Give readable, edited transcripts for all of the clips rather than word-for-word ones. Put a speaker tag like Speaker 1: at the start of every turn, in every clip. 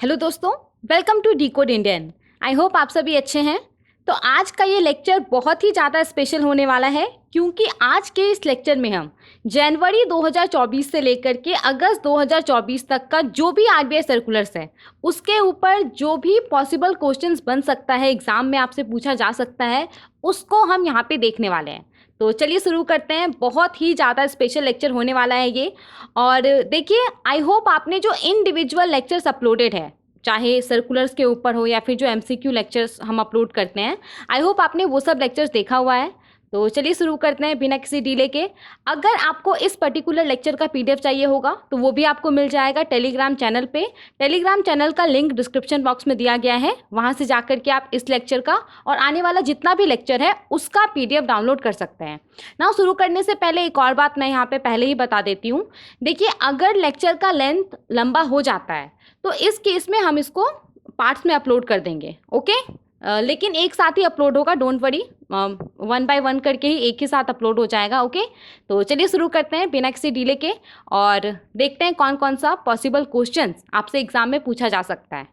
Speaker 1: Hello दोस्तों, welcome to decode Indian. I hope आप सभी अच्छे हैं। तो आज का ये लेक्चर बहुत ही ज़्यादा स्पेशल होने वाला है क्योंकि आज के इस लेक्चर में हम जनवरी 2024 से लेकर के अगस्त 2024 तक का जो भी आरबीआई सर्कुलर्स है उसके ऊपर जो भी पॉसिबल क्वेश्चंस बन सकता है, एग्जाम में आपसे पूछा जा सकता है, उसको हम यहाँ पे देखने वाले हैं। तो चलिए शुरू करते हैं। बहुत ही ज़्यादा स्पेशल लेक्चर होने वाला है ये। और देखिए, आई होप आपने जो इंडिविजुअल लेक्चर्स अपलोडेड है, चाहे सर्कुलर्स के ऊपर हो या फिर जो एमसीक्यू लेक्चर्स हम अपलोड करते हैं, आई होप आपने वो सब लेक्चर्स देखा हुआ है। तो चलिए शुरू करते हैं बिना किसी डिले के। अगर आपको इस पर्टिकुलर लेक्चर का पीडीएफ चाहिए होगा तो वो भी आपको मिल जाएगा टेलीग्राम चैनल पे। टेलीग्राम चैनल का लिंक डिस्क्रिप्शन बॉक्स में दिया गया है, वहाँ से जाकर के आप इस लेक्चर का और आने वाला जितना भी लेक्चर है उसका पीडीएफ डाउनलोड कर सकते हैं ना। शुरू करने से पहले एक और बात मैं यहाँ पे पहले ही बता देती हूँ। देखिए, अगर लेक्चर का लेंथ लंबा हो जाता है तो इस केस में हम इसको पार्ट्स में अपलोड कर देंगे, ओके। लेकिन एक साथ ही अपलोड होगा, डोंट वरी, 1 बाय 1 करके ही एक ही साथ अपलोड हो जाएगा, ओके। तो चलिए शुरू करते हैं बिना किसी डिले के और देखते हैं कौन कौन सा पॉसिबल क्वेश्चंस आपसे एग्जाम में पूछा जा सकता है।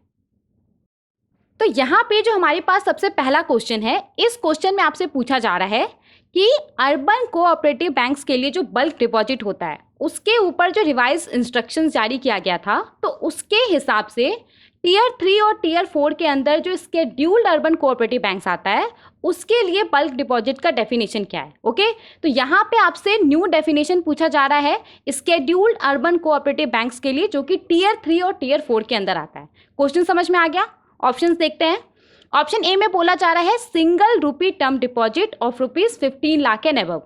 Speaker 1: तो यहाँ पे जो हमारे पास सबसे पहला क्वेश्चन है, इस क्वेश्चन में आपसे पूछा जा रहा है कि अर्बन कोऑपरेटिव बैंक्स के लिए जो बल्क डिपॉजिट होता है उसके ऊपर जो रिवाइज इंस्ट्रक्शंस जारी किया गया था, तो उसके हिसाब से टीयर 3 और टीयर 4 के अंदर जो स्केड्यूल्ड अर्बन कोऑपरेटिव बैंक्स आता है उसके लिए बल्क डिपॉजिट का डेफिनेशन क्या है, ओके। तो यहाँ पे आपसे न्यू डेफिनेशन पूछा जा रहा है स्केड्यूल्ड अर्बन कोऑपरेटिव बैंक्स के लिए, जो कि टीयर 3 और टीयर 4 के अंदर आता है। क्वेश्चन समझ में आ गया? ऑप्शंस देखते हैं। ऑप्शन ए में बोला जा रहा है single rupee term deposit of ₹15 lakh and above.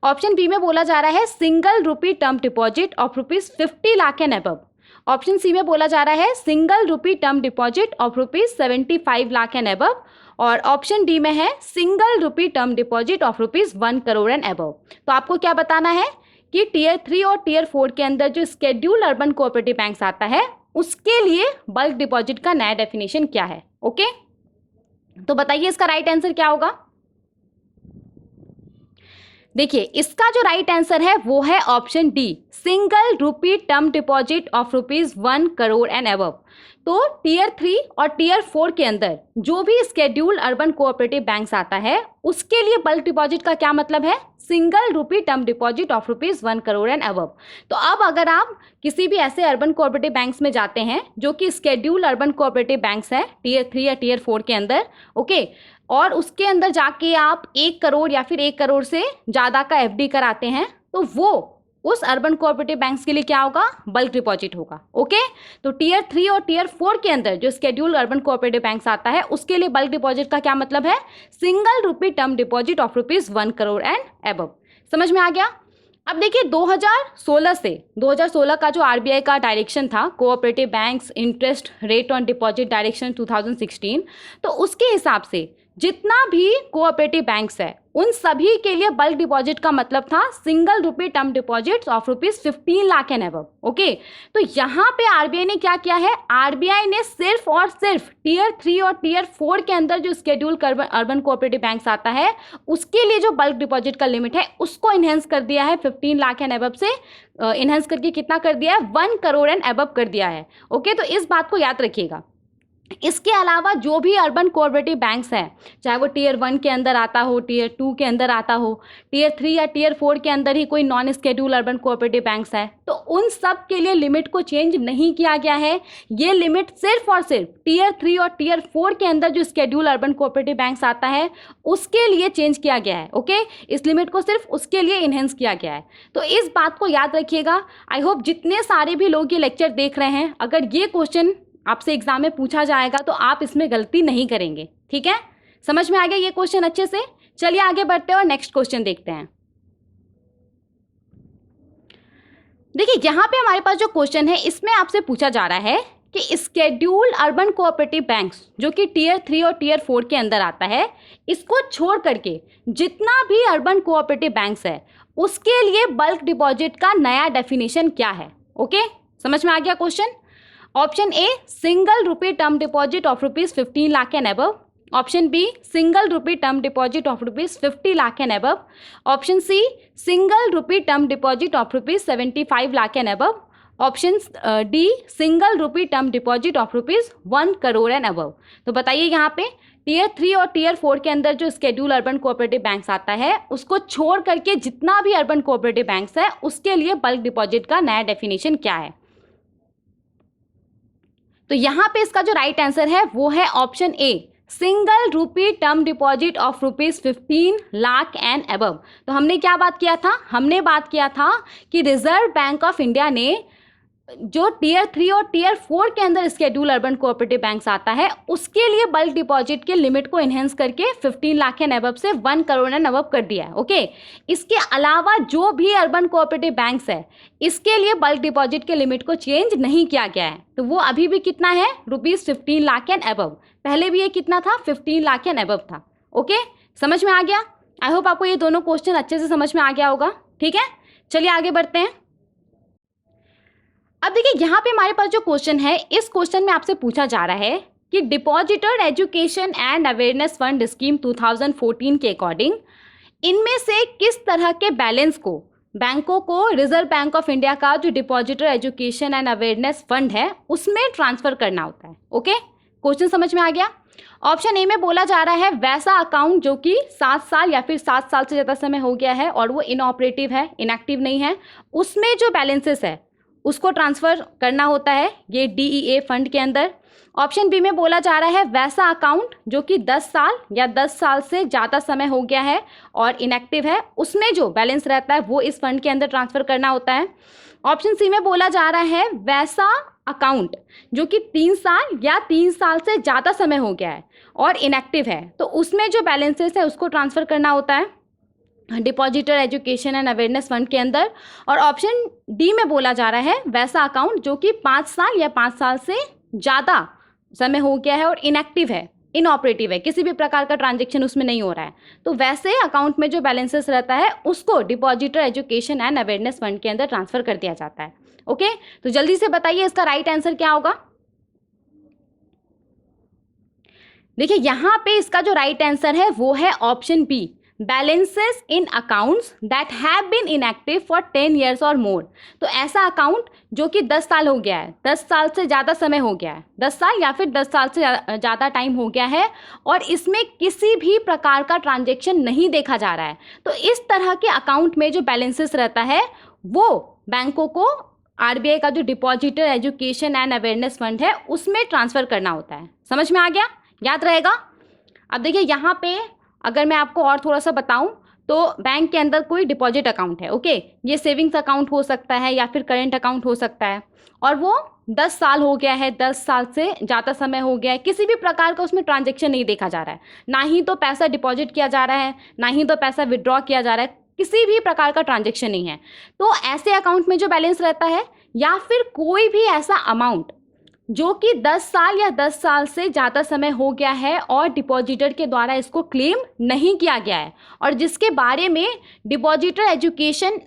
Speaker 1: Option B में बोला जा रहा है single rupee term deposit of ₹50 lakh and above. Option C में बोला जा रहा है single rupee term deposit of ₹75 lakh and above. और ऑप्शन डी में है single rupee term deposit of ₹1 crore and above. तो आपको क्या बताना है कि टीयर 3 और टीयर 4 के अंदर जो स्केड्यूल्ड अर्बन कोऑपरेटिव बैंक्स आता है उसके लिए बल्क डिपॉजिट का नया डेफिनेशन क्या है, ओके। तो बताइए इसका राइट आंसर क्या होगा। देखिए, इसका जो राइट आंसर है वो है option D, single rupee term deposit of ₹1 crore and above. तो टीयर 3 और टीयर 4 के अंदर जो भी स्केड्यूल्ड अर्बन कोऑपरेटिव बैंक्स आता है उसके लिए बल्क डिपॉजिट का क्या मतलब है, single rupee term deposit of ₹1 crore and above. तो अब अगर आप किसी भी ऐसे अर्बन कोऑपरेटिव बैंक्स में जाते हैं जो कि स्केड्यूल्ड अर्बन कोऑपरेटिव बैंक्स है टीयर 3 या टीयर 4 के अंदर, ओके, और उसके अंदर जाके आप 1 करोड़ या फिर 1 करोड़ से ज़्यादा का एफडी कराते हैं, तो वो उस अर्बन कोऑपरेटिव बैंक्स के लिए क्या होगा, बल्क डिपॉजिट होगा, ओके। तो टीयर 3 और टीयर 4 के अंदर जो स्केड्यूल्ड अर्बन कोऑपरेटिव बैंक्स आता है उसके लिए बल्क डिपॉजिट का क्या मतलब है, single rupee term deposit of ₹1 crore and above. समझ में आ गया। अब देखिए, 2016 का जो आरबीआई का डायरेक्शन था, cooperative banks interest rate on deposit direction 2016, तो उसके हिसाब से जितना भी कोऑपरेटिव बैंक्स है उन सभी के लिए बल्क डिपॉजिट का मतलब था single rupee term deposit of ₹15 lakh and above, okay. तो यहाँ पे आरबीआई ने क्या किया है, आरबीआई ने सिर्फ और सिर्फ टीयर 3 और टीयर 4 के अंदर जो स्केड्यूल अर्बन कोऑपरेटिव बैंक्स आता है उसके लिए जो बल्क डिपॉजिट का लिमिट है उसको इनहेंस कर दिया है 15 लाख एंड अबव से, इनहेंस करके कितना कर दिया है, 1 करोड़ एंड अबव कर दिया है, ओके। तो इस बात को याद रखिएगा। इसके अलावा जो भी अर्बन कोऑपरेटिव बैंक्स हैं, चाहे वो टीयर 1 के अंदर आता हो, टीयर 2 के अंदर आता हो, टीयर 3 या टीयर 4 के अंदर ही कोई non schedule urban cooperative banks है, तो उन सब के लिए लिमिट को चेंज नहीं किया गया है। ये लिमिट सिर्फ और सिर्फ टीयर 3 और टीयर 4 के अंदर जो स्केड्यूल अर्बन कोऑपरेटिव बैंक्स आता है उसके लिए चेंज किया गया है, ओके। इस लिमिट को सिर्फ उसके लिए इनहेंस किया गया है। तो इस बात को याद रखिएगा। आई होप जितने सारे भी लोग ये लेक्चर देख रहे हैं, अगर ये क्वेश्चन आपसे एग्जाम में पूछा जाएगा तो आप इसमें गलती नहीं करेंगे, ठीक है। समझ में आ गया ये क्वेश्चन अच्छे से। चलिए आगे बढ़ते हैं और नेक्स्ट क्वेश्चन देखते हैं। देखिए, यहाँ पे हमारे पास जो क्वेश्चन है इसमें आपसे पूछा जा रहा है कि स्केड्यूल्ड अर्बन कोऑपरेटिव बैंक्स जो कि टीयर 3 और टीयर 4 के अंदर आता है, इसको छोड़ करके जितना भी अर्बन कोऑपरेटिव बैंक्स है उसके लिए बल्क डिपॉजिट का नया डेफिनेशन क्या है, ओके। समझ में आ गया question. Option A, single rupee term deposit of ₹15 lakh and above. Option B, single rupee term deposit of ₹50 lakh and above. Option C, single rupee term deposit of ₹75 lakh and above. Option D single rupee term deposit of ₹1 crore and above. तो बताइए यहाँ पे tier 3 और tier 4 के अंदर जो schedule urban cooperative banks आता है उसको छोड़ करके जितना भी अर्बन कोऑपरेटिव बैंक्स है उसके लिए बल्क डिपॉजिट का नया डेफिनेशन क्या है। तो यहाँ पे इसका जो राइट आंसर है वो है option A single rupee term deposit of ₹15 lakh and above. तो हमने क्या बात किया था, हमने बात किया था कि रिजर्व बैंक ऑफ इंडिया ने जो टियर 3 और टियर 4 के अंदर स्केड्यूल अर्बन कोऑपरेटिव बैंक्स आता है उसके लिए बल्क डिपॉजिट के लिमिट को इनहेंस करके 15 लाख एंड अबव से 1 करोड़ एंड अबव कर दिया है। ओके, इसके अलावा जो भी अर्बन कोऑपरेटिव बैंक्स है इसके लिए बल्क डिपॉजिट के लिमिट को चेंज नहीं किया गया है। तो वो अभी भी कितना है, ₹15 लाख एंड अबव। पहले भी ये कितना था, 15 लाख एंड अबव था। ओके, समझ में आ गया? आई होप आपको ये दोनों क्वेश्चन अच्छे से समझ में आ गया होगा। ठीक है, चलिए आगे बढ़ते हैं। अब देखिए यहाँ पे हमारे पास जो क्वेश्चन है, इस क्वेश्चन में आपसे पूछा जा रहा है कि depositor education and awareness fund scheme 2014 के अकॉर्डिंग इनमें से किस तरह के बैलेंस को बैंकों को रिजर्व बैंक ऑफ इंडिया का जो depositor education and awareness fund है उसमें ट्रांसफर करना होता है। ओके, क्वेश्चन समझ में आ गया? ऑप्शन ए में बोला जा रहा है वैसा अकाउंट जो कि 7 साल या फिर 7 साल से ज़्यादा समय हो गया है और वो इनऑपरेटिव है, इनएक्टिव नहीं है, उसमें जो बैलेंसेस है उसको ट्रांसफ़र करना होता है ये DEA फंड के अंदर। ऑप्शन बी में बोला जा रहा है वैसा अकाउंट जो कि 10 साल या 10 साल से ज़्यादा समय हो गया है और इनएक्टिव है, उसमें जो बैलेंस रहता है वो इस फंड के अंदर ट्रांसफ़र करना होता है। ऑप्शन सी में बोला जा रहा है वैसा अकाउंट जो कि 3 साल या 3 साल से ज़्यादा समय हो गया है और इनएक्टिव है, तो उसमें जो बैलेंसेस है उसको ट्रांसफ़र करना होता है depositor education and awareness fund के अंदर। और ऑप्शन डी में बोला जा रहा है वैसा अकाउंट जो कि 5 साल या 5 साल से ज़्यादा समय हो गया है और इनएक्टिव है, इनऑपरेटिव है, किसी भी प्रकार का ट्रांजैक्शन उसमें नहीं हो रहा है, तो वैसे अकाउंट में जो बैलेंसेस रहता है उसको depositor education and awareness fund के अंदर ट्रांसफ़र कर दिया जाता है। ओके, तो जल्दी से बताइए इसका राइट आंसर क्या होगा। देखिए यहाँ पे इसका जो राइट आंसर है वो है option B balances in accounts that have been inactive for 10 years और मोर। तो ऐसा अकाउंट जो कि 10 साल हो गया है, 10 साल से ज़्यादा समय हो गया है, 10 साल या फिर 10 साल से ज़्यादा टाइम हो गया है और इसमें किसी भी प्रकार का ट्रांजैक्शन नहीं देखा जा रहा है, तो इस तरह के अकाउंट में जो बैलेंसेस रहता है वो बैंकों को RBI का जो depositor education and awareness fund है उसमें ट्रांसफ़र करना होता है। समझ में आ गया, याद रहेगा। अब देखिए यहाँ पे अगर मैं आपको और थोड़ा सा बताऊं तो बैंक के अंदर कोई डिपॉजिट अकाउंट है, ओके, ये सेविंग्स अकाउंट हो सकता है या फिर करेंट अकाउंट हो सकता है और वो 10 साल हो गया है, 10 साल से ज़्यादा समय हो गया है, किसी भी प्रकार का उसमें ट्रांजैक्शन नहीं देखा जा रहा है, ना ही तो पैसा डिपॉजिट किया जा रहा है, ना ही तो पैसा विड्रॉ किया जा रहा है, किसी भी प्रकार का ट्रांजैक्शन नहीं है। तो ऐसे अकाउंट में जो बैलेंस रहता है या फिर कोई भी ऐसा अमाउंट जो कि 10 साल या 10 साल से ज़्यादा समय हो गया है और डिपॉजिटर के द्वारा इसको क्लेम नहीं किया गया है और जिसके बारे में depositor education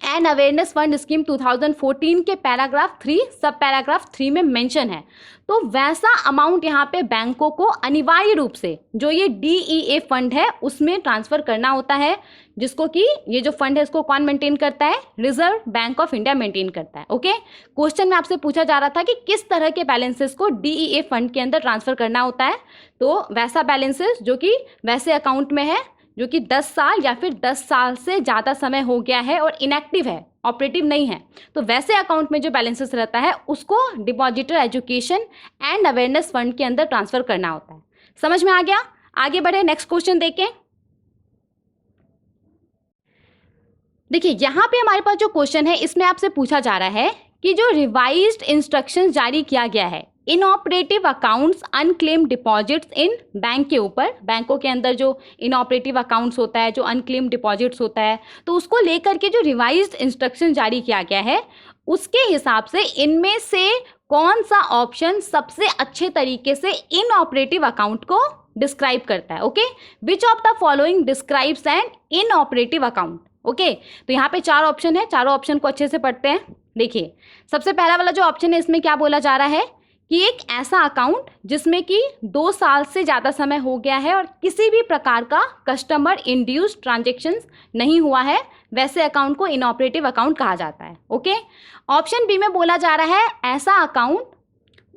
Speaker 1: and awareness fund scheme 2014 के पैराग्राफ 3 सब पैराग्राफ 3 में मेंशन है, तो वैसा अमाउंट यहाँ पे बैंकों को अनिवार्य रूप से जो ये DEA फंड है उसमें ट्रांसफ़र करना होता है, जिसको कि ये जो फंड है इसको कौन मेंटेन करता है, reserve bank of India maintain करता है। ओके, क्वेश्चन में आपसे पूछा जा रहा था कि किस तरह के बैलेंसेस को DEA फंड के अंदर ट्रांसफ़र करना होता है, तो वैसा बैलेंसेस जो कि वैसे अकाउंट में है जो कि 10 साल या फिर 10 साल से ज़्यादा समय हो गया है और इनएक्टिव है, ऑपरेटिव नहीं है, तो वैसे अकाउंट में जो बैलेंसेस रहता है उसको depositor education and awareness fund के अंदर ट्रांसफ़र करना होता है। समझ में आ गया? आगे बढ़े, नेक्स्ट क्वेश्चन देखें। देखिए यहाँ पे हमारे पास जो क्वेश्चन है इसमें आपसे पूछा जा रहा है कि जो रिवाइज्ड इंस्ट्रक्शंस जारी किया गया है inoperative accounts unclaim deposits in bank के ऊपर, बैंकों के अंदर जो इनऑपरेटिव अकाउंट्स होता है, जो अनक्लेम डिपॉजिट्स होता है, तो उसको लेकर के जो रिवाइज्ड इंस्ट्रक्शन जारी किया गया है उसके हिसाब से इनमें से कौन सा ऑप्शन सबसे अच्छे तरीके से इनऑपरेटिव अकाउंट को डिस्क्राइब करता है। Okay, which of the following describes an inoperative account. Okay, तो यहाँ पे 4 ऑप्शन है, चारों ऑप्शन को अच्छे से पढ़ते हैं। देखिए सबसे पहला वाला जो ऑप्शन है इसमें क्या बोला जा रहा है कि एक ऐसा अकाउंट जिसमें कि 2 साल से ज़्यादा समय हो गया है और किसी भी प्रकार का कस्टमर इंड्यूस्ड ट्रांजेक्शन्स नहीं हुआ है, वैसे अकाउंट को इनऑपरेटिव अकाउंट कहा जाता है। ओके, ऑप्शन बी में बोला जा रहा है ऐसा अकाउंट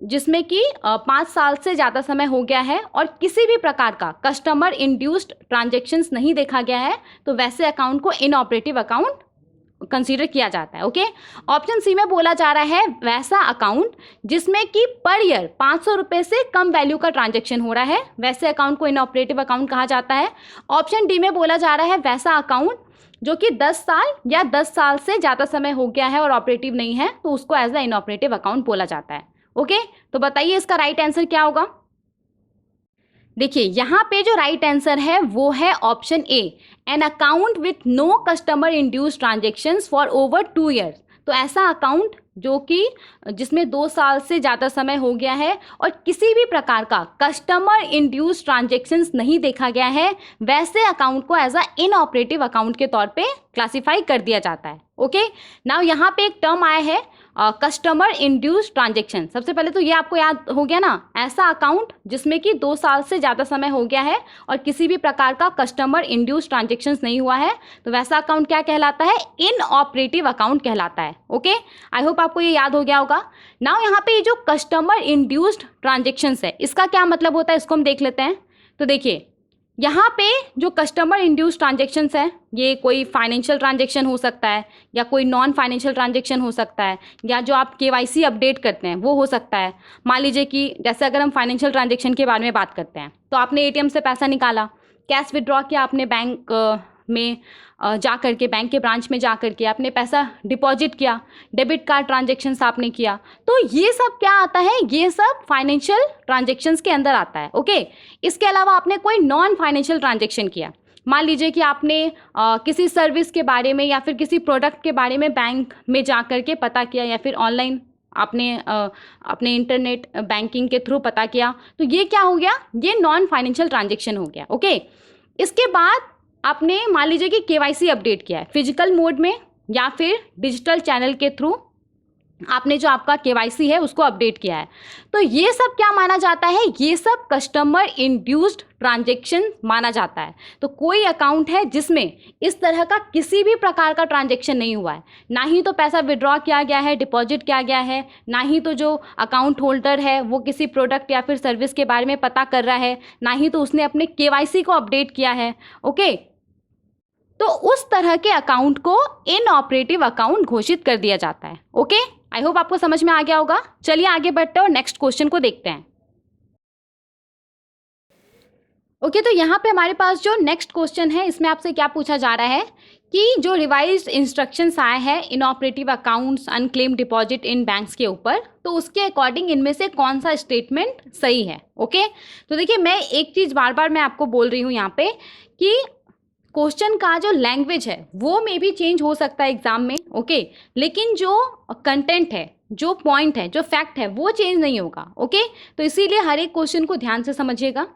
Speaker 1: जिसमें कि 5 साल से ज़्यादा समय हो गया है और किसी भी प्रकार का कस्टमर इंड्यूस्ड ट्रांजेक्शन्स नहीं देखा गया है, तो वैसे अकाउंट को इनऑपरेटिव अकाउंट कंसीडर किया जाता है। ओके, ऑप्शन सी में बोला जा रहा है वैसा अकाउंट जिसमें कि पर ईयर 500 रुपये से कम वैल्यू का ट्रांजैक्शन हो रहा है, वैसे अकाउंट को इनऑपरेटिव अकाउंट कहा जाता है। ऑप्शन डी में बोला जा रहा है वैसा अकाउंट जो कि 10 साल या 10 साल से ज़्यादा समय हो गया है और ऑपरेटिव नहीं है, तो उसको एज अ इनऑपरेटिव अकाउंट बोला जाता है। ओके, तो बताइए इसका राइट आंसर क्या होगा। देखिए यहाँ पे जो राइट आंसर है वो है option A, an account with no customer induced transactions for over 2 years. तो ऐसा अकाउंट जो कि जिसमें 2 साल से ज़्यादा समय हो गया है और किसी भी प्रकार का कस्टमर इंड्यूस्ड ट्रांजेक्शन्स नहीं देखा गया है, वैसे अकाउंट को एज अ इनऑपरेटिव अकाउंट के तौर पे क्लासिफाई कर दिया जाता है। ओके, नाउ यहाँ पे एक टर्म आया है कस्टमर इंड्यूस्ड ट्रांजेक्शन। सबसे पहले तो ये आपको याद हो गया ना, ऐसा अकाउंट जिसमें कि 2 साल से ज़्यादा समय हो गया है और किसी भी प्रकार का कस्टमर इंड्यूस्ड ट्रांजेक्शन्स नहीं हुआ है, तो वैसा अकाउंट क्या कहलाता है, इनऑपरेटिव अकाउंट कहलाता है। ओके, आई होप आपको ये याद हो गया होगा। नाउ यहाँ पे ये जो कस्टमर इंड्यूस्ड ट्रांजेक्शन्स है, इसका क्या मतलब होता है, इसको हम देख लेते हैं। तो देखिए यहाँ पे जो कस्टमर इंड्यूस्ड ट्रांजेक्शन्स है, ये कोई फाइनेंशियल ट्रांजेक्शन हो सकता है या कोई नॉन फाइनेंशियल ट्रांजेक्शन हो सकता है, या जो आप केवाईसी अपडेट करते हैं वो हो सकता है। मान लीजिए कि जैसे अगर हम फाइनेंशियल ट्रांजेक्शन के बारे में बात करते हैं, तो आपने एटीएम से पैसा निकाला, कैश विड्रॉ किया आपने बैंक में जा करके, बैंक के ब्रांच में जा करके आपने पैसा डिपॉजिट किया, डेबिट कार्ड ट्रांजेक्शन्स आपने किया, तो ये सब क्या आता है, ये सब फाइनेंशियल ट्रांजेक्शन्स के अंदर आता है। ओके, इसके अलावा आपने कोई नॉन फाइनेंशियल ट्रांजेक्शन किया, मान लीजिए कि आपने किसी सर्विस के बारे में या फिर किसी प्रोडक्ट के बारे में बैंक में जा करके पता किया, या फिर ऑनलाइन आपने अपने इंटरनेट बैंकिंग के थ्रू पता किया, तो ये क्या हो गया, ये नॉन फाइनेंशियल ट्रांजेक्शन हो गया। ओके, इसके बाद आपने मान लीजिए कि केवाईसी अपडेट किया है फिजिकल मोड में या फिर डिजिटल चैनल के थ्रू, आपने जो आपका केवाईसी है उसको अपडेट किया है, तो ये सब क्या माना जाता है, ये सब कस्टमर इंड्यूस्ड ट्रांजेक्शन माना जाता है। तो कोई अकाउंट है जिसमें इस तरह का किसी भी प्रकार का ट्रांजेक्शन नहीं हुआ है, ना ही तो पैसा विड्रॉ किया गया है, डिपॉजिट किया गया है, ना ही तो जो अकाउंट होल्डर है वो किसी प्रोडक्ट या फिर सर्विस के बारे में पता कर रहा है, ना ही तो उसने अपने केवाईसी को अपडेट किया है। ओके, तो उस तरह के अकाउंट को इनऑपरेटिव अकाउंट घोषित कर दिया जाता है। ओके, आई होप आपको समझ में आ गया होगा। चलिए आगे बढ़ते हैं और नेक्स्ट क्वेश्चन को देखते हैं। ओके, तो यहाँ पे हमारे पास जो नेक्स्ट क्वेश्चन है, इसमें आपसे क्या पूछा जा रहा है कि जो रिवाइज्ड इंस्ट्रक्शंस आए हैं inoperative accounts unclaim deposit in banks के ऊपर, तो उसके अकॉर्डिंग इनमें से कौन सा स्टेटमेंट सही है। ओके, तो देखिए मैं एक चीज़ बार बार मैं आपको बोल रही हूँ यहाँ पे कि क्वेश्चन का जो लैंग्वेज है वो मे भी चेंज हो सकता है एग्जाम में। ओके, लेकिन जो कंटेंट है, जो पॉइंट है, जो फैक्ट है, वो चेंज नहीं होगा। ओके, तो इसीलिए हर एक क्वेश्चन को ध्यान से समझिएगा।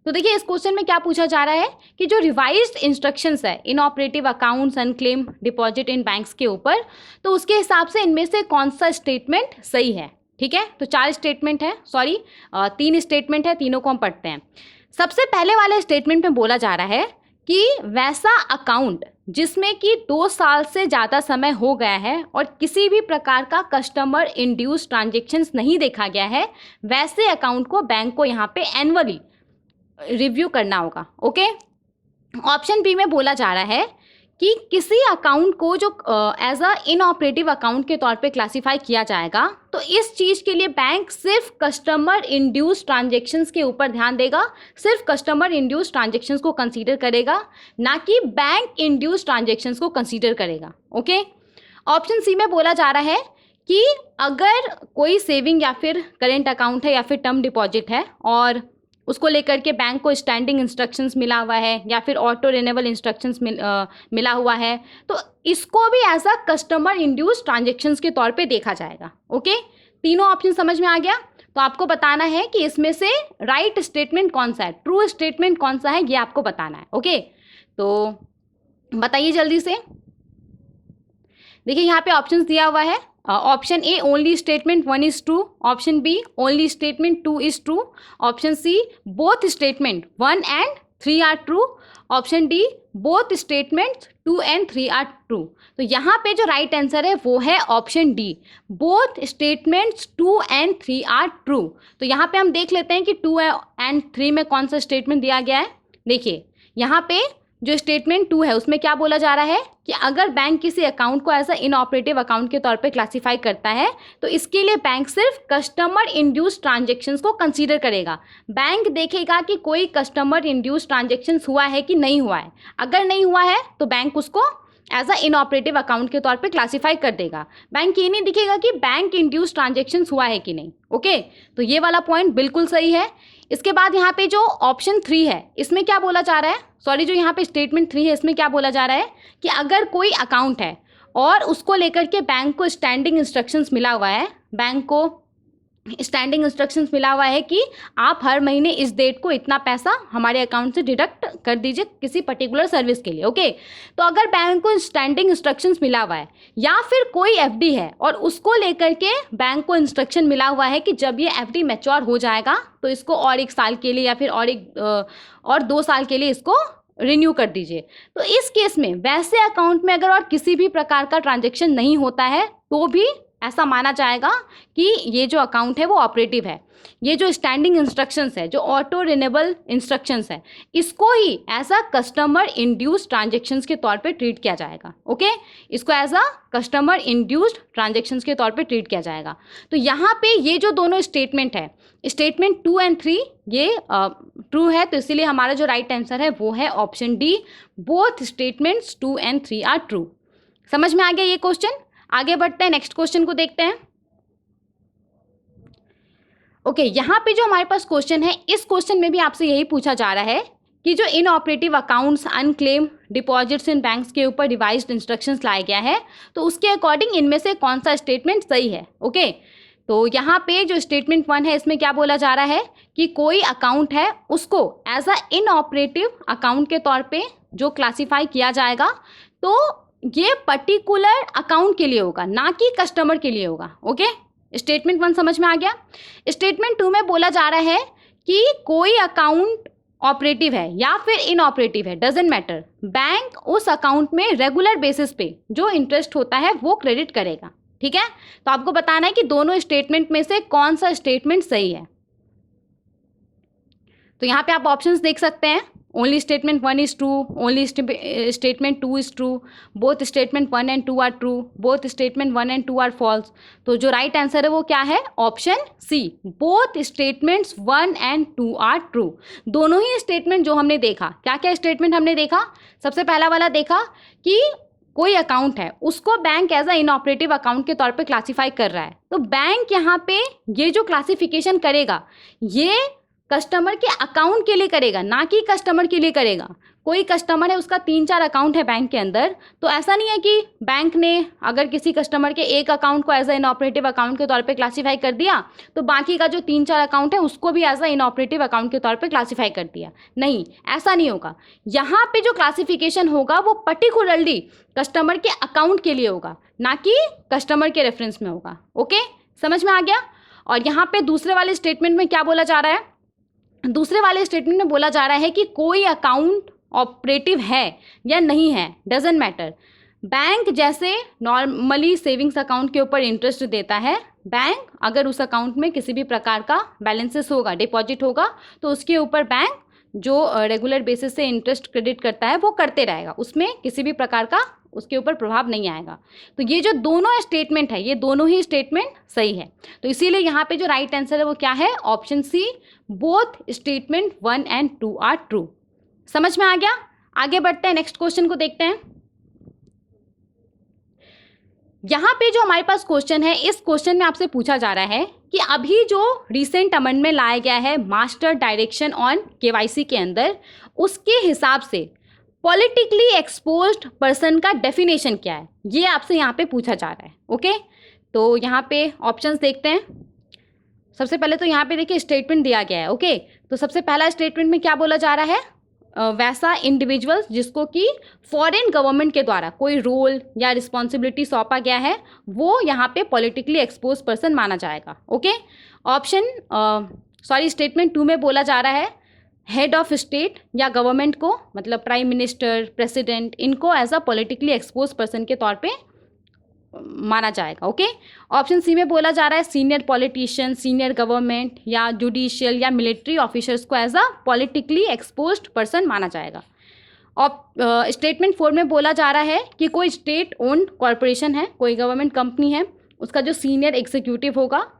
Speaker 1: तो देखिए इस क्वेश्चन में क्या पूछा जा रहा है कि जो रिवाइज्ड इंस्ट्रक्शंस है inoperative accounts unclaim deposit in banks के ऊपर, तो उसके हिसाब से इनमें से कौन सा स्टेटमेंट सही है। ठीक है, तो 4 स्टेटमेंट है, सॉरी 3 स्टेटमेंट है, तीनों को हम पढ़ते हैं। सबसे पहले वाले स्टेटमेंट में बोला जा रहा है कि वैसा अकाउंट जिसमें कि 2 साल से ज़्यादा समय हो गया है और किसी भी प्रकार का कस्टमर इंड्यूस्ड ट्रांजेक्शन्स नहीं देखा गया है, वैसे अकाउंट को बैंक को यहाँ पे एनुअली रिव्यू करना होगा। ओके, ऑप्शन बी में बोला जा रहा है कि किसी अकाउंट को जो एज अ इनऑपरेटिव अकाउंट के तौर पे क्लासिफाई किया जाएगा, तो इस चीज़ के लिए बैंक सिर्फ कस्टमर इंड्यूस्ड ट्रांजेक्शन्स के ऊपर ध्यान देगा, सिर्फ कस्टमर इंड्यूस्ड ट्रांजेक्शन्स को कंसीडर करेगा, ना कि बैंक इंड्यूस्ड ट्रांजेक्शन्स को कंसीडर करेगा। ओके, ऑप्शन सी में बोला जा रहा है कि अगर कोई सेविंग या फिर करेंट अकाउंट है या फिर टर्म डिपॉजिट है और उसको लेकर के बैंक को स्टैंडिंग इंस्ट्रक्शंस मिला हुआ है या फिर ऑटो रिन्यूअल इंस्ट्रक्शंस मिला हुआ है, तो इसको भी as a customer induced transactions के तौर पे देखा जाएगा। ओके, तीनों ऑप्शन समझ में आ गया। तो आपको बताना है कि इसमें से राइट स्टेटमेंट कौन सा है, ट्रू स्टेटमेंट कौन सा है, ये आपको बताना है। ओके, तो बताइए जल्दी से। देखिए यहाँ पे ऑप्शंस दिया हुआ है, option A only statement 1 is true, option B only statement 2 is true, option C both statement 1 and 3 are true, option D both statements 2 and 3 are true. तो यहाँ पे जो राइट आंसर है वो है option D, both statements 2 and 3 are true. तो यहाँ पे हम देख लेते हैं कि 2 एंड 3 में कौन सा स्टेटमेंट दिया गया है। देखिए यहाँ पे जो स्टेटमेंट 2 है उसमें क्या बोला जा रहा है कि अगर बैंक किसी अकाउंट को एज अ इनऑपरेटिव अकाउंट के तौर पे क्लासिफाई करता है तो इसके लिए बैंक सिर्फ कस्टमर इंड्यूस ट्रांजेक्शन्स को कंसीडर करेगा। बैंक देखेगा कि कोई कस्टमर इंड्यूस ट्रांजेक्शन्स हुआ है कि नहीं हुआ है। अगर नहीं हुआ है तो बैंक उसको एज अ इनऑपरेटिव अकाउंट के तौर पे क्लासीफाई कर देगा। बैंक ये नहीं दिखेगा कि बैंक इंड्यूस ट्रांजेक्शन्स हुआ है कि नहीं। ओके, तो ये वाला पॉइंट बिल्कुल सही है। इसके बाद यहाँ पे जो ऑप्शन 3 है इसमें क्या बोला जा रहा है, सॉरी जो यहाँ पे स्टेटमेंट 3 है इसमें क्या बोला जा रहा है कि अगर कोई अकाउंट है और उसको लेकर के बैंक को स्टैंडिंग इंस्ट्रक्शंस मिला हुआ है, बैंक को स्टैंडिंग इंस्ट्रक्शंस मिला हुआ है कि आप हर महीने इस डेट को इतना पैसा हमारे अकाउंट से डिडक्ट कर दीजिए किसी पर्टिकुलर सर्विस के लिए। ओके, तो अगर बैंक को स्टैंडिंग इंस्ट्रक्शंस मिला हुआ है या फिर कोई एफडी है और उसको लेकर के बैंक को इंस्ट्रक्शन मिला हुआ है कि जब ये एफडी मैच्योर हो जाएगा तो इसको और 1 साल के लिए या फिर और 2 साल के लिए इसको रिन्यू कर दीजिए, तो इस केस में वैसे अकाउंट में अगर और किसी भी प्रकार का ट्रांजेक्शन नहीं होता है तो भी ऐसा माना जाएगा कि ये जो अकाउंट है वो ऑपरेटिव है। ये जो स्टैंडिंग इंस्ट्रक्शंस है, जो ऑटो रिन्यूएबल इंस्ट्रक्शंस है, इसको ही as a customer induced transactions के तौर पे ट्रीट किया जाएगा। ओके, इसको as a customer induced transactions के तौर पे ट्रीट किया जाएगा। तो यहाँ पे ये जो दोनों स्टेटमेंट है, स्टेटमेंट 2 एंड 3 ये ट्रू है, तो इसीलिए हमारा जो राइट आंसर है वो है option D, both statements 2 and 3 are true. समझ में आ गया ये क्वेश्चन? आगे बढ़ते हैं, नेक्स्ट क्वेश्चन को देखते हैं। ओके, यहाँ पे जो हमारे पास क्वेश्चन है, इस क्वेश्चन में भी आपसे यही पूछा जा रहा है कि जो inoperative accounts, unclaim deposits in banks के ऊपर रिवाइज्ड इंस्ट्रक्शंस लाया गया है, तो उसके अकॉर्डिंग इनमें से कौन सा स्टेटमेंट सही है। ओके, तो यहाँ पे जो स्टेटमेंट 1 है इसमें क्या बोला जा रहा है कि कोई अकाउंट है उसको एज अ इनऑपरेटिव अकाउंट के तौर पे जो क्लासीफाई किया जाएगा, तो ये पर्टिकुलर अकाउंट के लिए होगा, ना कि कस्टमर के लिए होगा। ओके, स्टेटमेंट 1 समझ में आ गया। स्टेटमेंट 2 में बोला जा रहा है कि कोई अकाउंट ऑपरेटिव है या फिर इनऑपरेटिव है, डजेंट मैटर, बैंक उस अकाउंट में रेगुलर बेसिस पे जो इंटरेस्ट होता है वो क्रेडिट करेगा। ठीक है, तो आपको बताना है कि दोनों स्टेटमेंट में से कौन सा स्टेटमेंट सही है। तो यहाँ पे आप ऑप्शंस देख सकते हैं, only statement 1 is true, only statement 2 is true, both statement 1 and 2 are true, both statement 1 and 2 are false. तो जो राइट आंसर है वो क्या है, option C, both statements 1 and 2 are true. दोनों ही स्टेटमेंट जो हमने देखा, क्या क्या स्टेटमेंट हमने देखा, सबसे पहला वाला देखा कि कोई अकाउंट है उसको bank as a inoperative account के तौर पे क्लासीफाई कर रहा है, तो बैंक यहाँ पे ये जो क्लासिफिकेशन करेगा ये कस्टमर के अकाउंट के लिए करेगा, ना कि कस्टमर के लिए करेगा। कोई कस्टमर है उसका 3-4 अकाउंट है बैंक के अंदर, तो ऐसा नहीं है कि बैंक ने अगर किसी कस्टमर के एक अकाउंट को एज अ इनऑपरेटिव अकाउंट के तौर पे क्लासीफाई कर दिया तो बाकी का जो 3-4 अकाउंट है उसको भी एज अ इनऑपरेटिव अकाउंट के तौर पे क्लासीफाई कर दिया। नहीं, ऐसा नहीं होगा। यहाँ पे जो क्लासिफिकेशन होगा वो पर्टिकुलरली कस्टमर के अकाउंट के लिए होगा, ना कि कस्टमर के रेफरेंस में होगा। ओके, समझ में आ गया। और यहाँ पे दूसरे वाले स्टेटमेंट में क्या बोला जा रहा है, दूसरे वाले स्टेटमेंट में बोला जा रहा है कि कोई अकाउंट ऑपरेटिव है या नहीं है, डजेंट मैटर, बैंक जैसे नॉर्मली सेविंग्स अकाउंट के ऊपर इंटरेस्ट देता है, बैंक अगर उस अकाउंट में किसी भी प्रकार का बैलेंसेस होगा, डिपॉजिट होगा, तो उसके ऊपर बैंक जो रेगुलर बेसिस से इंटरेस्ट क्रेडिट करता है वो करते रहेगा, उसमें किसी भी प्रकार का उसके ऊपर प्रभाव नहीं आएगा। तो ये जो दोनों स्टेटमेंट है, ये दोनों ही स्टेटमेंट सही है, तो इसीलिए यहाँ पे जो राइट आंसर है वो क्या है, option C, both statement 1 and 2 are true. समझ में आ गया। आगे बढ़ते हैं, नेक्स्ट क्वेश्चन को देखते हैं। यहाँ पे जो हमारे पास क्वेश्चन है, इस क्वेश्चन में आपसे पूछा जा रहा है कि अभी जो रिसेंट अमेंडमेंट लाया गया है मास्टर डायरेक्शन ऑन केवाईसी के अंदर, उसके हिसाब से पॉलिटिकली एक्सपोज्ड पर्सन का डेफिनेशन क्या है, ये आपसे यहाँ पे पूछा जा रहा है। ओके, तो यहाँ पे ऑप्शंस देखते हैं। सबसे पहले तो यहाँ पे देखिए स्टेटमेंट दिया गया है। ओके, तो सबसे पहला स्टेटमेंट में क्या बोला जा रहा है, वैसा इंडिविजुअल्स जिसको कि फॉरेन गवर्नमेंट के द्वारा कोई रोल या रिस्पॉन्सिबिलिटी सौंपा गया है, वो यहाँ पे पॉलिटिकली एक्सपोज पर्सन माना जाएगा। ओके, स्टेटमेंट 2 में बोला जा रहा है हेड ऑफ स्टेट या गवर्नमेंट को, मतलब प्राइम मिनिस्टर, प्रेसिडेंट, इनको as a politically expose person के तौर पे माना जाएगा। ओके, ऑप्शन सी में बोला जा रहा है सीनियर पॉलिटिशियन, सीनियर गवर्नमेंट या जुडिशियल या मिलिट्री ऑफिसर्स को as a politically exposed person माना जाएगा। और स्टेटमेंट 4 में बोला जा रहा है कि कोई स्टेट ओन्ड कॉरपोरेशन है, कोई गवर्नमेंट कंपनी है, उसका जो सीनियर एग्जीक्यूटिव होगा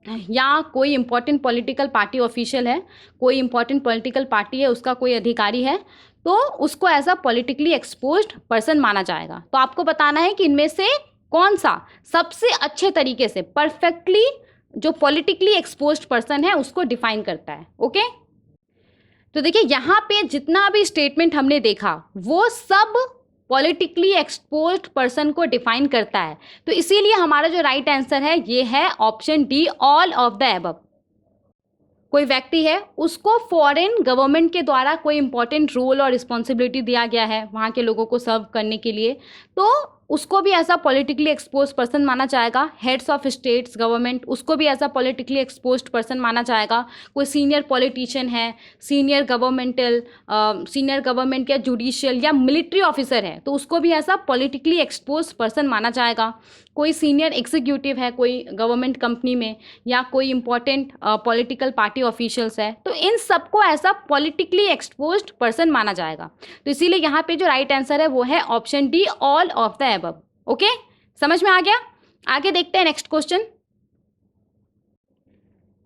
Speaker 1: या कोई इंपॉर्टेंट पॉलिटिकल पार्टी ऑफिशियल है, कोई इंपॉर्टेंट पॉलिटिकल पार्टी है, उसका कोई अधिकारी है, तो उसको as a politically exposed person माना जाएगा। तो आपको बताना है कि इनमें से कौन सा सबसे अच्छे तरीके से परफेक्टली जो पॉलिटिकली एक्सपोज्ड पर्सन है उसको डिफाइन करता है। ओके, तो देखिए यहाँ पे जितना भी स्टेटमेंट हमने देखा वो सब पॉलिटिकली एक्सपोज्ड पर्सन को डिफाइन करता है, तो इसीलिए हमारा जो राइट आंसर है ये है option D, all of the above. कोई व्यक्ति है, उसको फॉरेन गवर्नमेंट के द्वारा कोई इंपॉर्टेंट रोल और रिस्पॉन्सिबिलिटी दिया गया है वहाँ के लोगों को सर्व करने के लिए, तो उसको भी as a politically expose person माना जाएगा। हेड्स ऑफ स्टेट्स गवर्नमेंट, उसको भी as a politically exposed person माना जाएगा। कोई सीनियर पॉलिटिशियन है, सीनियर गवर्नमेंट या जुडिशियल या मिलिट्री ऑफिसर है, तो उसको भी as a politically expose person माना जाएगा। कोई सीनियर एग्जीक्यूटिव है कोई गवर्नमेंट कंपनी में या कोई इंपॉर्टेंट पॉलिटिकल पार्टी ऑफिशियल्स है, तो इन सबको as a politically exposed person माना जाएगा। तो इसीलिए यहाँ पे जो राइट आंसर है वो है option D, all of the above. Okay, समझ में आ गया? आगे देखते हैं नेक्स्ट क्वेश्चन।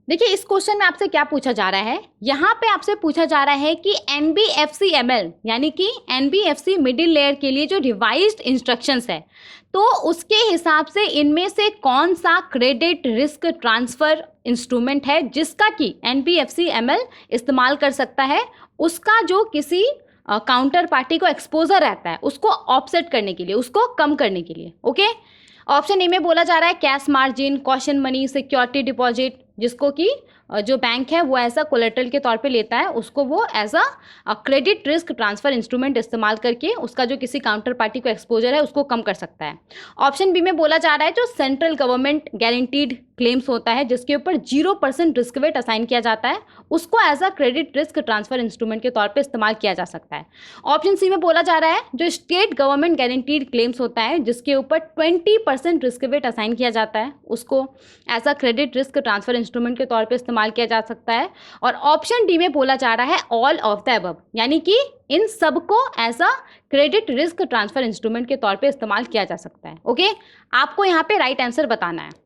Speaker 1: देखिए इस क्वेश्चन में आपसे क्या पूछा जा रहा है, यहाँ पे आपसे पूछा जा रहा है कि NBFC-ML यानी कि NBFC मिडिल लेयर के लिए जो रिवाइज्ड इंस्ट्रक्शंस है, तो उसके हिसाब से इनमें से कौन सा क्रेडिट रिस्क ट्रांसफ़र इंस्ट्रूमेंट है जिसका कि NBFC-ML इस्तेमाल कर सकता है, उसका जो किसी काउंटर पार्टी को एक्सपोजर रहता है उसको ऑफसेट करने के लिए, उसको कम करने के लिए। ओके, ऑप्शन ए में बोला जा रहा है cash margin, caution money, security deposit, जिसको कि जो बैंक है वो ऐसा कोलेटरल के तौर पे लेता है, उसको वो as a credit risk transfer instrument इस्तेमाल करके उसका जो किसी काउंटर पार्टी को एक्सपोजर है उसको कम कर सकता है। ऑप्शन बी में बोला जा रहा है जो सेंट्रल गवर्नमेंट गारंटीड क्लेम्स होता है जिसके ऊपर 0% रिस्क वेट असाइन किया जाता है, उसको as a credit risk transfer instrument के तौर पे इस्तेमाल किया जा सकता है। ऑप्शन सी में बोला जा रहा है जो स्टेट गवर्नमेंट गारंटीड क्लेम्स होता है जिसके ऊपर 20% रिस्क वेट असाइन किया जाता है, उसको as a credit risk transfer instrument के तौर पे इस्तेमाल किया जा सकता है। और ऑप्शन डी में बोला जा रहा है ऑल ऑफ द अबव, यानी कि इन सबको as a credit risk transfer instrument के तौर पे इस्तेमाल किया जा सकता है। ओके, आपको यहाँ पे राइट आंसर बताना है।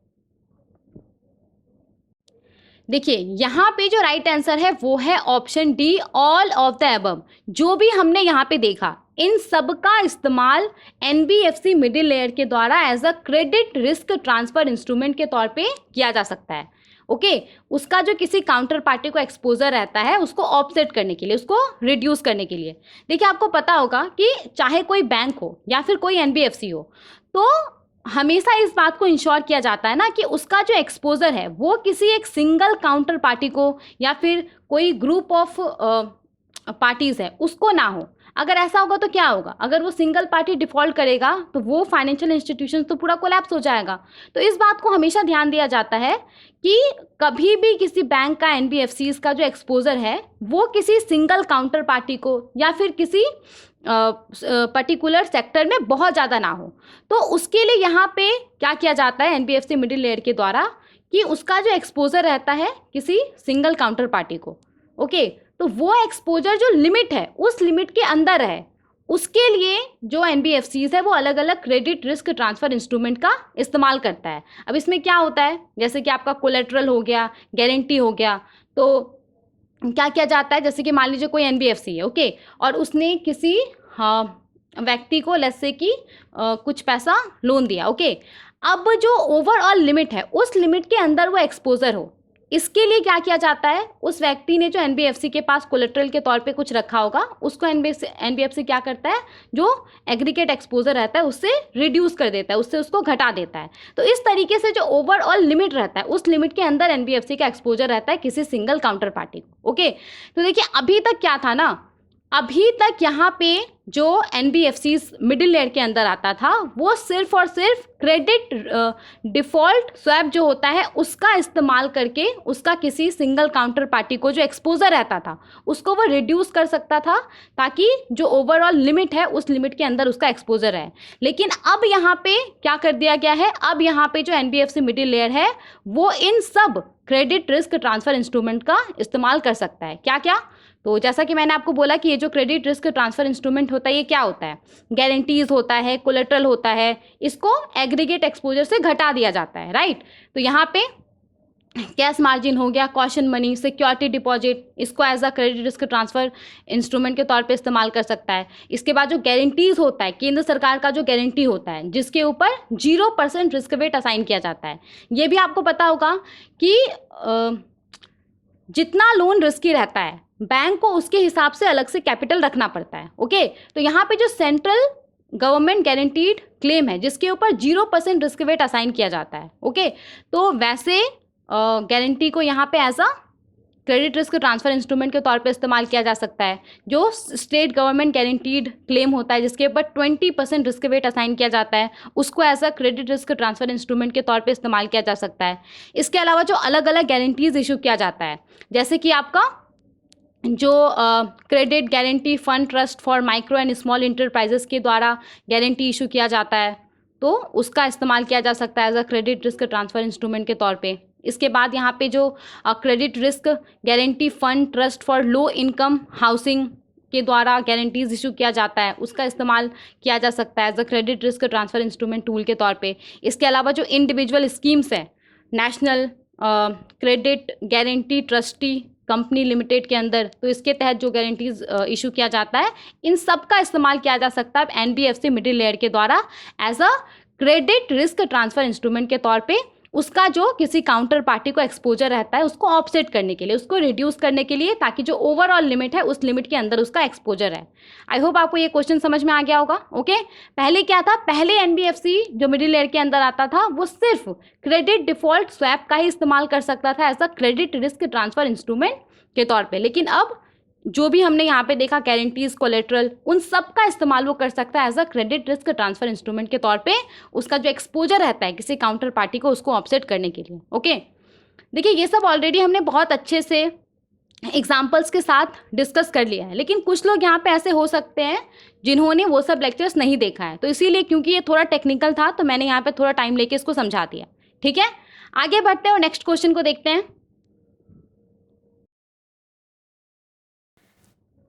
Speaker 1: देखिए यहाँ पे जो राइट आंसर है वो है option D, all of the above. जो भी हमने यहाँ पे देखा इन सब का इस्तेमाल NBFC मिडिल लेयर के द्वारा as a credit risk transfer instrument के तौर पे किया जा सकता है। ओके, उसका जो किसी काउंटर पार्टी को एक्सपोजर रहता है उसको ऑफसेट करने के लिए, उसको रिड्यूस करने के लिए। देखिए आपको पता होगा कि चाहे कोई बैंक हो या फिर कोई NBFC हो, तो हमेशा इस बात को इंश्योर किया जाता है ना कि उसका जो एक्सपोजर है वो किसी एक सिंगल काउंटर पार्टी को या फिर कोई ग्रुप ऑफ पार्टीज़ है उसको ना हो। अगर ऐसा होगा तो क्या होगा, अगर वो सिंगल पार्टी डिफ़ॉल्ट करेगा तो वो फाइनेंशियल इंस्टीट्यूशन तो पूरा कोलैप्स हो जाएगा। तो इस बात को हमेशा ध्यान दिया जाता है कि कभी भी किसी बैंक का NBFCs का जो एक्सपोजर है वो किसी सिंगल काउंटर पार्टी को या फिर किसी पर्टिकुलर सेक्टर में बहुत ज़्यादा ना हो। तो उसके लिए यहाँ पे क्या किया जाता है NBFC मिडिल लेयर के द्वारा कि उसका जो एक्सपोजर रहता है किसी सिंगल काउंटर पार्टी को, ओके, तो वो एक्सपोजर जो लिमिट है उस लिमिट के अंदर है, उसके लिए जो NBFCs है वो अलग अलग क्रेडिट रिस्क ट्रांसफ़र इंस्ट्रूमेंट का इस्तेमाल करता है। अब इसमें क्या होता है, जैसे कि आपका कोलेट्रल हो गया, गारंटी हो गया, तो क्या किया जाता है, जैसे कि मान लीजिए कोई NBFC है, ओके, और उसने किसी व्यक्ति को लेट्स से कि कुछ पैसा लोन दिया, ओके, अब जो ओवरऑल लिमिट है उस लिमिट के अंदर वो एक्सपोजर हो, इसके लिए क्या किया जाता है, उस व्यक्ति ने जो NBFC के पास कोलेट्रल के तौर पे कुछ रखा होगा उसको NBFC क्या करता है, जो एग्रीगेट एक्सपोजर रहता है उससे रिड्यूस कर देता है, उससे उसको घटा देता है। तो इस तरीके से जो ओवरऑल लिमिट रहता है उस लिमिट के अंदर NBFC का एक्सपोजर रहता है किसी सिंगल काउंटर पार्टी को। ओके, तो देखिए अभी तक क्या था ना अभी तक यहाँ पे जो NBFCs मिडिल लेयर के अंदर आता था वो सिर्फ और सिर्फ क्रेडिट डिफ़ॉल्ट स्वैप जो होता है उसका इस्तेमाल करके उसका किसी सिंगल काउंटर पार्टी को जो एक्सपोजर रहता था उसको वो रिड्यूस कर सकता था, ताकि जो ओवरऑल लिमिट है उस लिमिट के अंदर उसका एक्सपोजर है। लेकिन अब यहाँ पे क्या कर दिया गया है, अब यहाँ पे जो NBFC मिडिल लेयर है वो इन सब क्रेडिट रिस्क ट्रांसफ़र इंस्ट्रूमेंट का इस्तेमाल कर सकता है। क्या क्या? तो जैसा कि मैंने आपको बोला कि ये जो क्रेडिट रिस्क ट्रांसफ़र इंस्ट्रूमेंट होता है ये क्या होता है, गारंटीज होता है, कोलेट्रल होता है, इसको एग्रीगेट एक्सपोजर से घटा दिया जाता है, राइट। तो यहाँ पे कैश मार्जिन हो गया, कॉशन मनी, सिक्योरिटी डिपॉजिट, इसको as a credit risk transfer instrument के तौर पे इस्तेमाल कर सकता है। इसके बाद जो गारंटीज होता है, केंद्र सरकार का जो गारंटी होता है जिसके ऊपर 0% रिस्क वेट असाइन किया जाता है। ये भी आपको पता होगा कि जितना लोन रिस्की रहता है बैंक को उसके हिसाब से अलग से कैपिटल रखना पड़ता है। ओके, तो यहाँ पे जो सेंट्रल गवर्नमेंट गारंटीड क्लेम है जिसके ऊपर 0% रिस्क वेट असाइन किया जाता है। ओके, तो वैसे गारंटी को यहाँ पे as a credit risk transfer instrument के तौर पे इस्तेमाल किया जा सकता है। जो स्टेट गवर्नमेंट गारंटीड क्लेम होता है जिसके ऊपर 20% रिस्क वेट असाइन किया जाता है उसको as a credit risk transfer instrument के तौर पे इस्तेमाल किया जा सकता है। इसके अलावा जो अलग अलग गारंटीज़ इशू किया जाता है, जैसे कि आपका जो credit guarantee fund trust for micro and small enterprises के द्वारा गारंटी इशू किया जाता है तो उसका इस्तेमाल किया जा सकता है as a credit risk transfer instrument के तौर पे। इसके बाद यहाँ पे जो credit risk guarantee fund trust for low income housing के द्वारा गारंटीज इशू किया जाता है उसका इस्तेमाल किया जा सकता है as a credit risk transfer instrument tool के तौर पे। इसके अलावा जो इंडिविजुअल स्कीम्स हैं, national credit guarantee trustee company limited के अंदर, तो इसके तहत जो गारंटीज इशू किया जाता है इन सब का इस्तेमाल किया जा सकता है NBFC मिडिल लेयर के द्वारा as a credit risk transfer instrument के तौर पे उसका जो किसी काउंटर पार्टी को एक्सपोजर रहता है उसको ऑफसेट करने के लिए, उसको रिड्यूस करने के लिए, ताकि जो ओवरऑल लिमिट है उस लिमिट के अंदर उसका एक्सपोजर है। आई होप आपको ये क्वेश्चन समझ में आ गया होगा। ओके, पहले क्या था, पहले NBFC जो मिडिल लेयर के अंदर आता था वो सिर्फ क्रेडिट डिफॉल्ट स्वैप का ही इस्तेमाल कर सकता था as a credit risk transfer instrument के तौर पे, लेकिन अब जो भी हमने यहाँ पे देखा गारंटीज, कोलेट्रल, उन सब का इस्तेमाल वो कर सकता है as a credit risk transfer instrument के तौर पे उसका जो एक्सपोजर रहता है किसी काउंटर पार्टी को उसको ऑफसेट करने के लिए। ओके, देखिए ये सब ऑलरेडी हमने बहुत अच्छे से एग्जाम्पल्स के साथ डिस्कस कर लिया है, लेकिन कुछ लोग यहाँ पे ऐसे हो सकते हैं जिन्होंने वो सब लेक्चर्स नहीं देखा है, तो इसीलिए क्योंकि ये थोड़ा टेक्निकल था तो मैंने यहाँ पे थोड़ा टाइम लेके इसको समझा दिया। ठीक है, आगे बढ़ते हैं और नेक्स्ट क्वेश्चन को देखते हैं।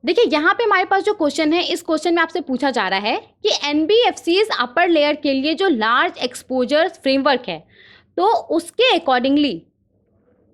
Speaker 1: देखिए यहाँ पे हमारे पास जो क्वेश्चन है, इस क्वेश्चन में आपसे पूछा जा रहा है कि NBFCs अपर लेयर के लिए जो लार्ज एक्सपोजर फ्रेमवर्क है तो उसके अकॉर्डिंगली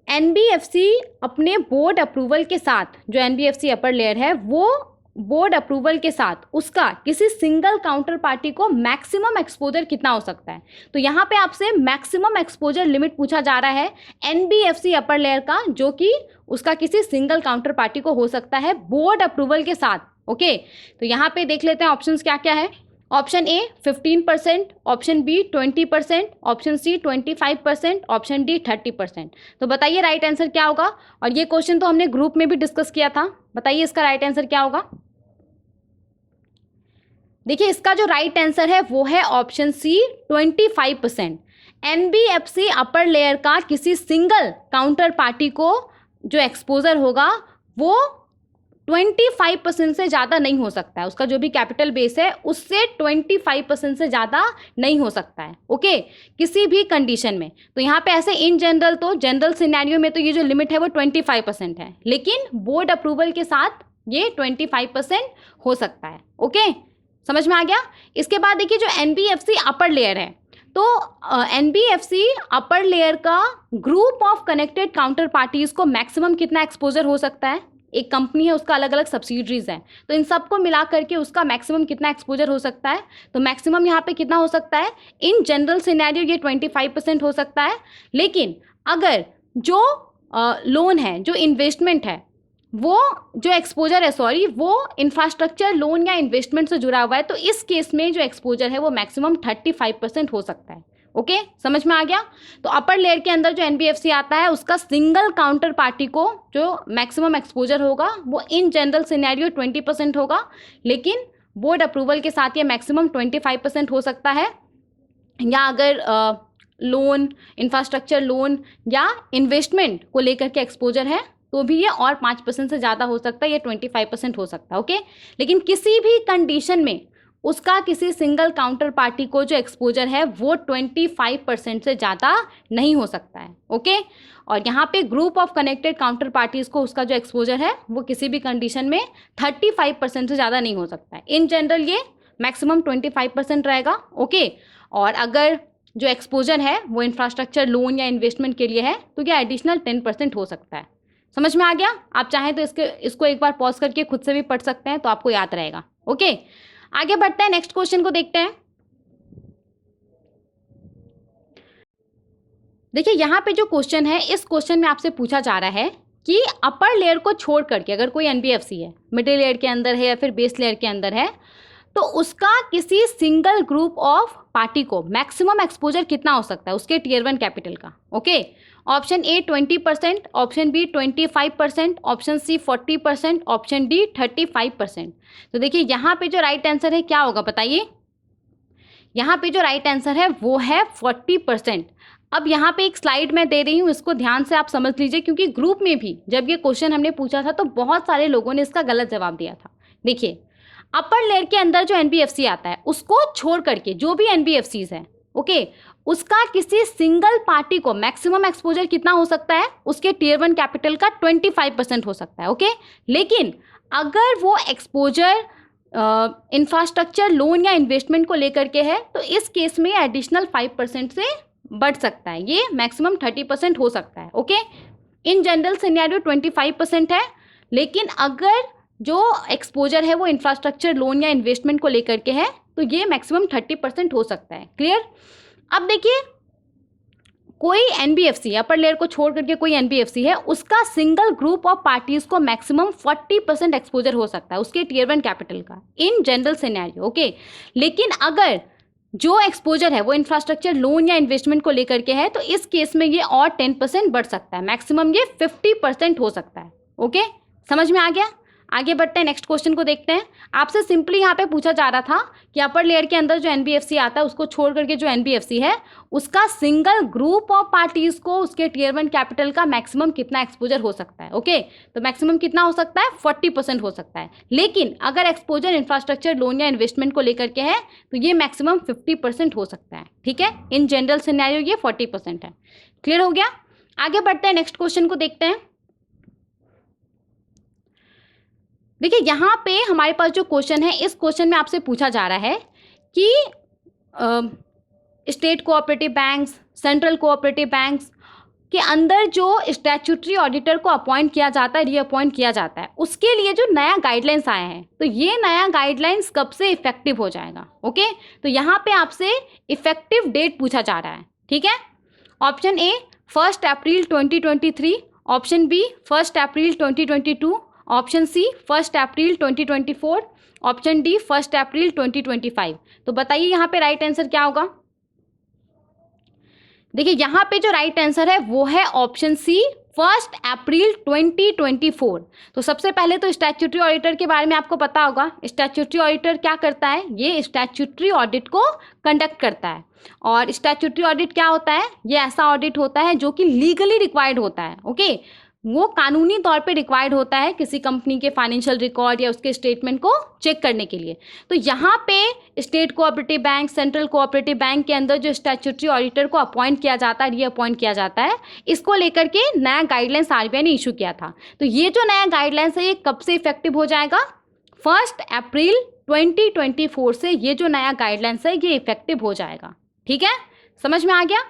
Speaker 1: NBFC अपने बोर्ड अप्रूवल के साथ, जो NBFC अपर लेयर है वो बोर्ड अप्रूवल के साथ उसका किसी सिंगल काउंटर पार्टी को मैक्सिमम एक्सपोजर कितना हो सकता है। तो यहाँ पे आपसे मैक्सिमम एक्सपोजर लिमिट पूछा जा रहा है NBFC अपर लेयर का, जो कि उसका किसी सिंगल काउंटर पार्टी को हो सकता है बोर्ड अप्रूवल के साथ। ओके, तो यहाँ पे देख लेते हैं ऑप्शंस क्या क्या है। Option A 15%, option B 20%, option C 25%, option D 30%। तो बताइए राइट आंसर क्या होगा। और ये क्वेश्चन तो हमने ग्रुप में भी डिस्कस किया था, बताइए इसका राइट आंसर क्या होगा। देखिए इसका जो राइट आंसर है वो है option C 25%। NBFC upper layer का किसी सिंगल काउंटर पार्टी को जो एक्सपोजर होगा वो 25% से ज़्यादा नहीं हो सकता है, उसका जो भी कैपिटल बेस है उससे 25% से ज़्यादा नहीं हो सकता है। ओके, किसी भी कंडीशन में। तो यहाँ पे ऐसे इन जनरल, तो जनरल सिनेरियो में तो ये जो लिमिट है वो 25% है, लेकिन बोर्ड अप्रूवल के साथ ये 25% हो सकता है। ओके, समझ में आ गया। इसके बाद देखिए जो NBFC अपर लेयर है, तो NBFC अपर लेयर का group of connected counter parties को मैक्सिमम कितना एक्सपोजर हो सकता है। एक कंपनी है, उसका अलग अलग सब्सिडरीज हैं, तो इन सबको मिला करके उसका मैक्सिमम कितना एक्सपोजर हो सकता है। तो मैक्सिमम यहाँ पे कितना हो सकता है, इन जनरल सिनेरियो ये 25% हो सकता है, लेकिन अगर जो लोन है, जो इन्वेस्टमेंट है, वो जो एक्सपोजर है, सॉरी, वो इंफ्रास्ट्रक्चर लोन या इन्वेस्टमेंट से जुड़ा हुआ है, तो इस केस में जो एक्सपोजर है वो मैक्सिमम 35% हो सकता है। ओके, समझ में आ गया। तो अपर लेयर के अंदर जो एनबीएफसी आता है उसका सिंगल काउंटर पार्टी को जो मैक्सिमम एक्सपोजर होगा वो इन जनरल सिनेरियो 20% होगा, लेकिन बोर्ड अप्रूवल के साथ ये मैक्सिमम 25% हो सकता है, या अगर लोन, इंफ्रास्ट्रक्चर लोन या इन्वेस्टमेंट को लेकर के एक्सपोजर है तो भी ये और 5% से ज़्यादा हो सकता है, ये 25% हो सकता है। ओके, लेकिन किसी भी कंडीशन में उसका किसी सिंगल काउंटर पार्टी को जो एक्सपोजर है वो 25% से ज़्यादा नहीं हो सकता है। ओके, और यहाँ पे group of connected counter parties को उसका जो एक्सपोजर है वो किसी भी कंडीशन में 35% से ज़्यादा नहीं हो सकता है। इन जनरल ये मैक्सिमम 25% रहेगा। ओके, और अगर जो एक्सपोजर है वो इंफ्रास्ट्रक्चर लोन या इन्वेस्टमेंट के लिए है तो ये एडिशनल 10% हो सकता है। समझ में आ गया? आप चाहें तो इसको एक बार पॉज करके खुद से भी पढ़ सकते हैं तो आपको याद रहेगा। ओके, आगे बढ़ते हैं, नेक्स्ट क्वेश्चन को देखते हैं। देखिए यहाँ पे जो क्वेश्चन है, इस क्वेश्चन में आपसे पूछा जा रहा है कि अपर लेयर को छोड़ करके अगर कोई एनबीएफसी है, मिडिल लेयर के अंदर है या फिर बेस लेयर के अंदर है, तो उसका किसी सिंगल ग्रुप ऑफ पार्टी को मैक्सिमम एक्सपोजर कितना हो सकता है उसके टियर 1 कैपिटल का। Okay, option A 20%, option B 25%, option C 40%, option D 35%। तो देखिए यहाँ पे जो राइट आंसर है क्या होगा बताइए? यहाँ पे जो राइट आंसर है वो है 40%। अब यहाँ पे एक स्लाइड मैं दे रही हूँ, इसको ध्यान से आप समझ लीजिए, क्योंकि ग्रुप में भी जब ये क्वेश्चन हमने पूछा था तो बहुत सारे लोगों ने इसका गलत जवाब दिया था। देखिए अपर लेयर के अंदर जो एनबीएफसी आता है उसको छोड़ करके जो भी एनबीएफसीज हैं, ओके, उसका किसी सिंगल पार्टी को मैक्सिमम एक्सपोजर कितना हो सकता है उसके टियर 1 कैपिटल का 25% हो सकता है। ओके, लेकिन अगर वो एक्सपोजर इंफ्रास्ट्रक्चर लोन या इन्वेस्टमेंट को लेकर के है तो इस केस में एडिशनल 5% से बढ़ सकता है, ये मैक्सिमम 30% हो सकता है। ओके, इन जनरल सिनेरियो 25% है, लेकिन अगर जो एक्सपोजर है वो इंफ्रास्ट्रक्चर लोन या इन्वेस्टमेंट को लेकर के है तो ये मैक्सिमम 30% हो सकता है। क्लियर? अब देखिए कोई एनबीएफसी, अपर लेयर को छोड़ करके कोई एनबीएफसी है, उसका सिंगल ग्रुप ऑफ पार्टीज को मैक्सिमम 40% एक्सपोजर हो सकता है उसके टियर 1 कैपिटल का इन जनरल सिनेरियो। ओके, लेकिन अगर जो एक्सपोजर है वो इंफ्रास्ट्रक्चर लोन या इन्वेस्टमेंट को लेकर के है तो इस केस में ये और 10% बढ़ सकता है, मैक्सिमम ये 50% हो सकता है। ओके, समझ में आ गया? आगे बढ़ते हैं, नेक्स्ट क्वेश्चन को देखते हैं। आपसे सिंपली यहाँ पे पूछा जा रहा था कि अपर लेयर के अंदर जो एनबीएफसी आता है उसको छोड़ करके जो एनबीएफसी है उसका सिंगल ग्रुप ऑफ पार्टीज को उसके टियर 1 कैपिटल का मैक्सिमम कितना एक्सपोजर हो सकता है। ओके, तो मैक्सिमम कितना हो सकता है? 40% हो सकता है, लेकिन अगर एक्सपोजर इंफ्रास्ट्रक्चर लोन या इन्वेस्टमेंट को लेकर के है तो ये मैक्सिमम 50% हो सकता है। ठीक है, इन जनरल सिनेरियो ये 40% है। क्लियर हो गया? आगे बढ़ते हैं, नेक्स्ट क्वेश्चन को देखते हैं। देखिए यहाँ पे हमारे पास जो क्वेश्चन है, इस क्वेश्चन में आपसे पूछा जा रहा है कि state cooperative banks, central cooperative banks के अंदर जो स्टैट्यूटरी ऑडिटर को अपॉइंट किया जाता है, रीअपॉइंट किया जाता है, उसके लिए जो नया गाइडलाइंस आया है तो ये नया गाइडलाइंस कब से इफेक्टिव हो जाएगा। ओके, तो यहाँ पे आपसे इफेक्टिव डेट पूछा जा रहा है। ठीक है, option A 1 April 2023, option B 1 April 2022, option C 1 April 2024, option D 1 April 2025। तो बताइए यहाँ पे राइट आंसर क्या होगा? देखिए यहाँ पे जो राइट आंसर है वो है ऑप्शन सी 1 अप्रैल 2024। तो सबसे पहले तो स्टैट्यूटरी ऑडिटर के बारे में आपको पता होगा। स्टैट्यूटरी ऑडिटर क्या करता है? ये स्टैट्यूटरी ऑडिट को कंडक्ट करता है। और स्टैट्यूटरी ऑडिट क्या होता है? ये ऐसा ऑडिट होता है जो कि लीगली रिक्वायर्ड होता है। ओके, वो कानूनी तौर पे रिक्वायर्ड होता है किसी कंपनी के फाइनेंशियल रिकॉर्ड या उसके स्टेटमेंट को चेक करने के लिए। तो यहाँ पे state cooperative bank, central cooperative bank के अंदर जो स्टैट्यूटरी ऑडिटर को अपॉइंट किया जाता है, रीअपॉइंट किया जाता है, इसको लेकर के नया गाइडलाइंस आरबीआई ने इशू किया था। तो ये जो नया गाइडलाइंस है ये कब से इफेक्टिव हो जाएगा? 1 अप्रैल 2024 से ये जो नया गाइडलाइंस है ये इफेक्टिव हो जाएगा। ठीक है, समझ में आ गया?